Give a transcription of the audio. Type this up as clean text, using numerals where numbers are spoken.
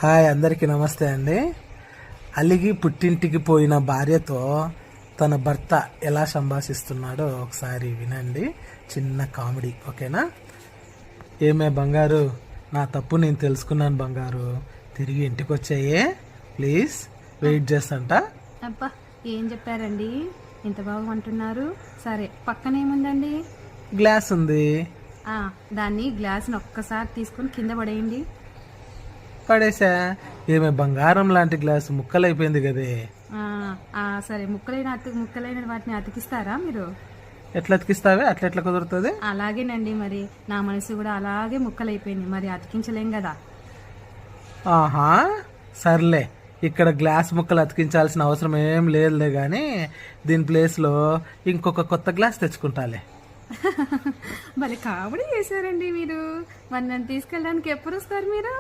Hi, అందరికీ నమస్తే అండి. అలిగి పుట్టింటికి పోయిన భార్యతో తన భర్త ఎలా సంభాషిస్తున్నాడో ఒకసారి వినండి. చిన్న కామెడీ, ఓకేనా? ఏమే బంగారు, నా తప్పు నేను తెలుసుకున్నాను బంగారు. తిరిగి ఇంటికి వచ్చాయే, ప్లీజ్ వెయిట్ చేస్తంట. అబ్బా, ఏం చెప్పారండి? ఇంత బాగా అంటున్నారు. సరే, పక్కన ఏముందండి? గ్లాస్ ఉంది. దాన్ని గ్లాస్ని ఒక్కసారి తీసుకొని కింద పడేయండి. పడేసా. ఏమే బంగారం లాంటి గ్లాసు ముక్కలైపోయింది కదే. సరే, ముక్కలైన వాటిని అతికిస్తారా మీరు? ఎట్లా అతికిస్తావే? అట్లా కుదురుతుంది? అలాగేనండి, మరి నా మనసు కూడా అలాగే ముక్కలైపోయింది, మరి అతికించలేం కదా. ఆహా, సర్లే. ఇక్కడ గ్లాస్ ముక్కలు అతికించాల్సిన అవసరం ఏం లేదులే కానీ దీని ప్లేస్లో ఇంకొక కొత్త గ్లాస్ తెచ్చుకుంటాలే. భలే కామెడీ చేశారండి మీరు. మరి నన్ను తీసుకెళ్ళడానికి ఎప్పుడు వస్తారు మీరు?